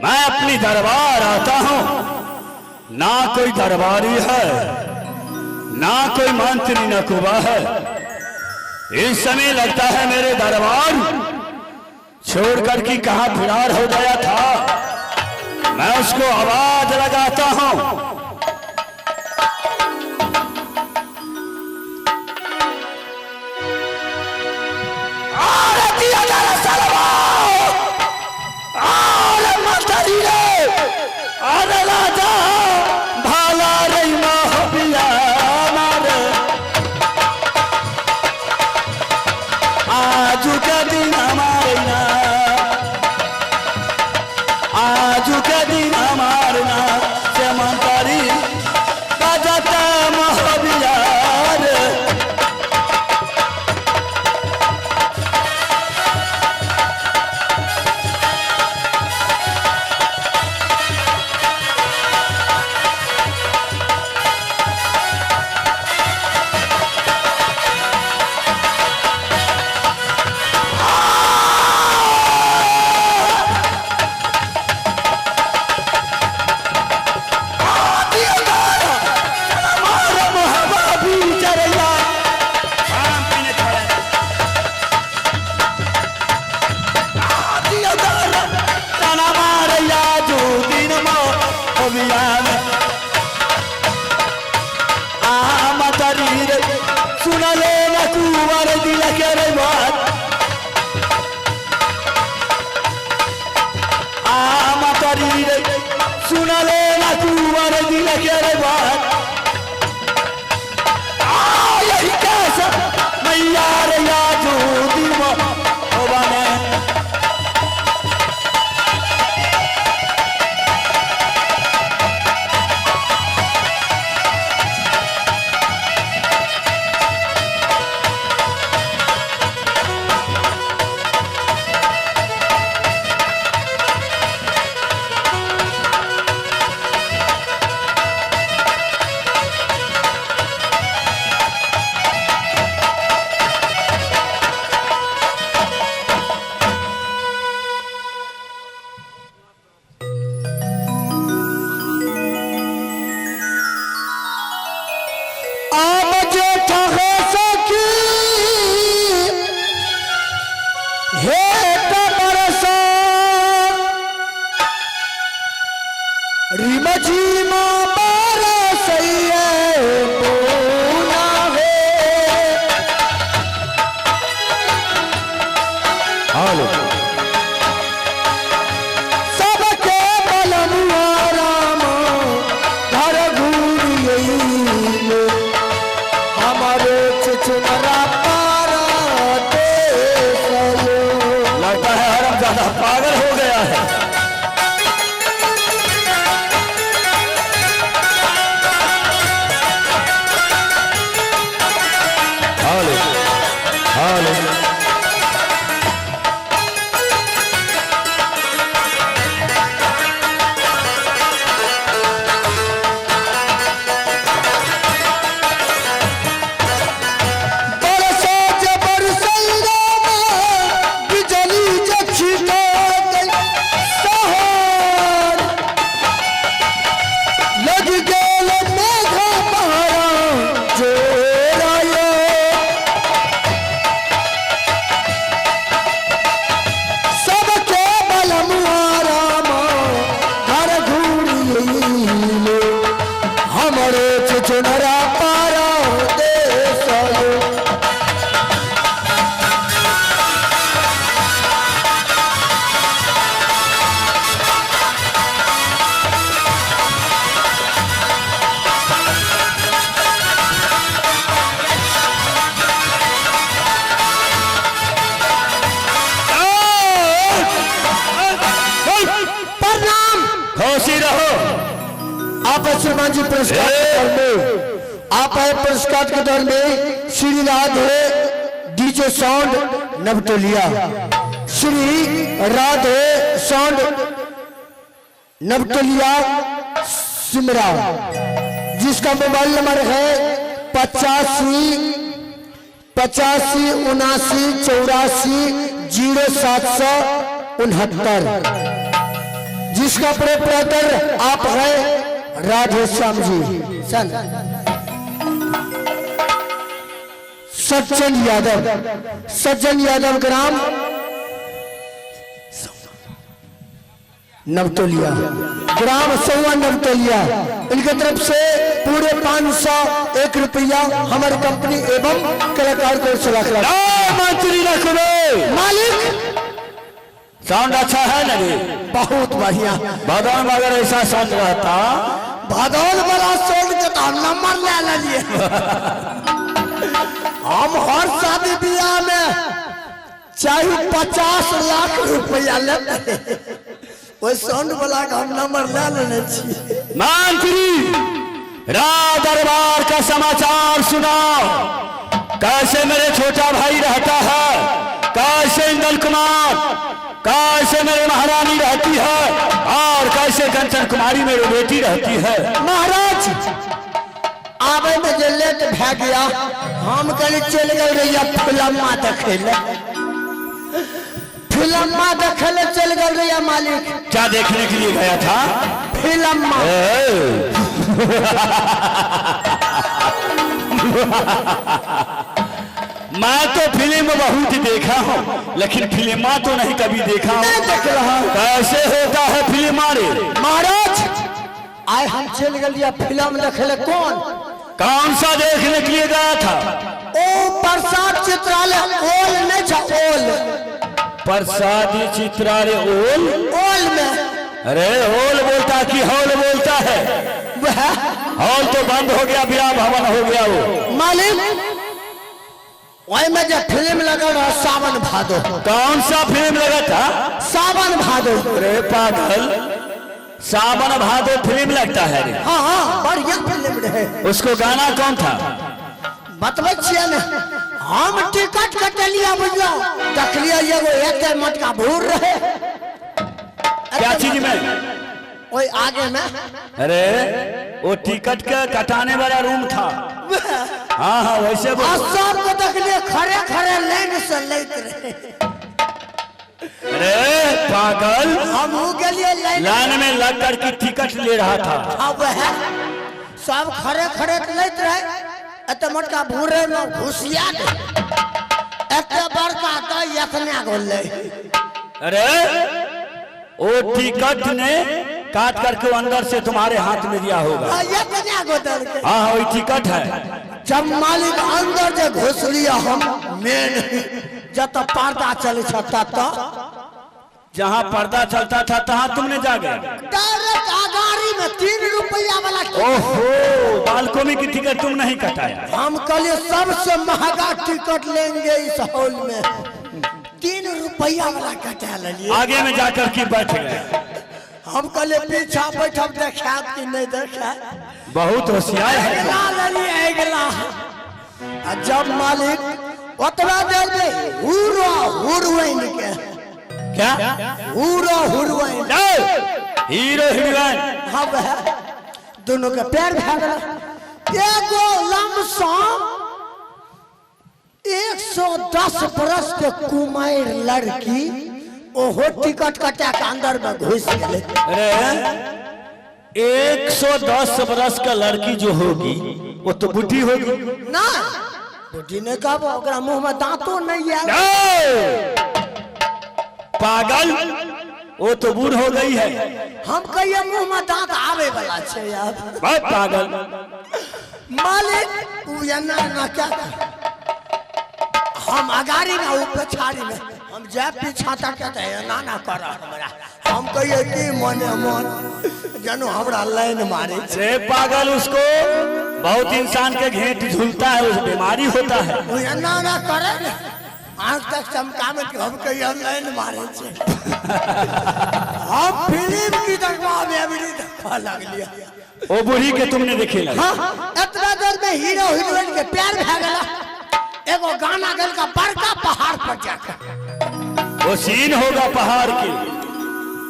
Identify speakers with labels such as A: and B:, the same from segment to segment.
A: मैं अपनी दरबार आता हूं, ना कोई दरबारी है, ना कोई मंत्री नकुबा है। इस समय लगता है मेरे दरबार छोड़कर कि कहां फिरार हो गया था। मैं उसको आवाज लगाता हूं। सुना ले ना कुंवर दिल के रे बात यही कैसा मैया रे या जो दिल में बने पागल हो गया है। हाले हाले आप श्रीमान जी पुरस्कार आप आए पुरस्कार के दौर में Shri Radhe DJ sound Navtoliya, Shri Radhe sound Navtoliya Simra, जिसका मोबाइल नंबर है 85 79 84 0769,
B: जिसका प्रोपराइटर आप हैं राधेश्याम जी सन सज्जन यादव ग्राम नवतोलिया ग्राम सौवा नवतोलिया, इनके तरफ से पूरे 501 रुपया हमारी कंपनी एवं कलाकार को 1 लाख मालिक।
A: साउंड अच्छा है ना?
B: बहुत बढ़िया।
A: भदौन में अगर ऐसा साउंड रहता,
B: भदौन वाला साउंड के तो नंबर ले लिए। हम हर शादी ब्याह में चाहे 50 लाख रुपया लेते, वो साउंड वाला का हम नंबर ले लेने चाहिए।
A: मंत्री राज दरबार का समाचार सुनाओ, कैसे मेरे छोटा भाई रहता है, कैसे इंदल कुमार, कैसे मेरी महारानी रहती है और कैसे कंचन कुमारी मेरी बेटी रहती है।
B: महाराज आवे में जो लेट भै गया, हम कल चल गए रैया फिल्मा देखे चल गए रैया मालिक।
A: क्या देखने के लिए गया था?
B: फिल्मा।
A: मैं तो फिल्म बहुत देखा हूँ, लेकिन फिल्मा तो नहीं कभी देखा हूँ।
B: देख रहा हूँ
A: कैसे होता है फिल्मा रे?
B: महाराज आए हम चल गए फिल्म देखे।
A: कौन सा देखने के लिए गया था?
B: ओ प्रसाद चित्रालय ओल नहीं था, ओल
A: प्रसादी चित्रालय ओल
B: में।
A: अरे ओल बोलता कि हॉल बोलता है? हॉल तो बंद हो गया, विवाह भवन हो गया वो।
B: मालिक वही में जब फिल्म लगा रहा सावन भादो।
A: कौन सा फिल्म लगा था?
B: सावन भादो।
A: अरे पागल, सावन भादो फिल्म लगता है रे?
B: हाँ बढ़िया फिल्म रहे।
A: उसको गाना कौन था?
B: बतबे छिए ना, हम टिकट कटलिया बुझलो, देखलिया एगो एक मटका भूर रहे।
A: क्या चीज में?
B: ओए आगे में।
A: अरे वो टिकट के कटाने वाला रूम था। हाँ वैसे
B: सब को देखलिए खड़े खड़े लाइन से लेते रहे।
A: अरे पागल,
B: हम गलिए
A: लाइन में लग कर के टिकट ले रहा था।
B: अब है सब खड़े खड़े लेते रहे। एत मोटका भूरे में घुसिया एत बड़का तो यतना गोले।
A: अरे वो टिकट ने काट करके अंदर से तुम्हारे हाथ में दिया होगा। हाँ वही टिकट है।
B: जब मालिक अंदर जो घुस लिया हम मेन जब पर्दा चल सकता था,
A: जहाँ पर्दा चलता था तहाँ तुमने जा गया
B: डायरेक्ट आगारी में 3 रुपया वाला।
A: ओहो, बालकोनी की टिकट तुम नहीं कटाया?
B: हम कल सबसे महंगा टिकट लेंगे इस हॉल में, 3 रुपया वाला कटा लिए।
A: आगे में जाकर के बैठ गए।
B: हम कल पीछा बैठा देखा कि नहीं देखा।
A: बहुत होशियार है।
B: जब मालिक उतना देर में
A: क्या
B: हीरो
A: हीरोइन?
B: हाँ दोनों के पैर एगो लमसम 110 बरस के कुमार लड़की ओहो टिकट कटा के अंदर में घुस गए।
A: अरे 110 बरस का लड़की जो होगी वो तो बुढ़ी होगी
B: ना? बुढ़ी ने कहा मुंह में दांतों नहीं है।
A: पागल, वो तो बूढ़ हो गई है।
B: हम कहिए मुंह में दांत आवे वाला छे यार।
A: बहुत पागल
B: मालिक ना क्या हम अगारी में ऊपर छाड़ी में हम जब पीछा तक ना कर हमरा। हम कहिए कि मने मन जानू हमरा लाइन मारे
A: से पागल। उसको बहुत इंसान के घेंट झूलता है, उस बीमारी होता है।
B: वो ना करे आंख तक चमका में हम कहिए लाइन मारे छे। हम फिल्म की देखवा में अभी देखा लग लिया।
A: वो बूढ़ी के तुमने देखे लगा?
B: हाँ इतना देर में हीरो हीरोइन के प्यार भे गला। एगो गाना गल का बड़का पहाड़ पर जाकर
A: वो सीन होगा पहाड़ की।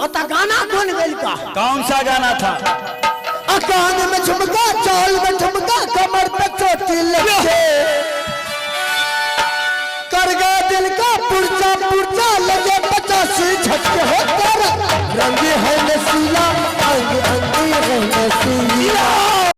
B: और गाना कौन गल का?
A: कौन सा गाना था?
B: कान में झुमका, चाल में झुमका, कमर पे चोटी लगे, कर गया दिल का पुर्जा पुर्जा, लगे 85 झटके होकर रंगी है नसीब जय सिया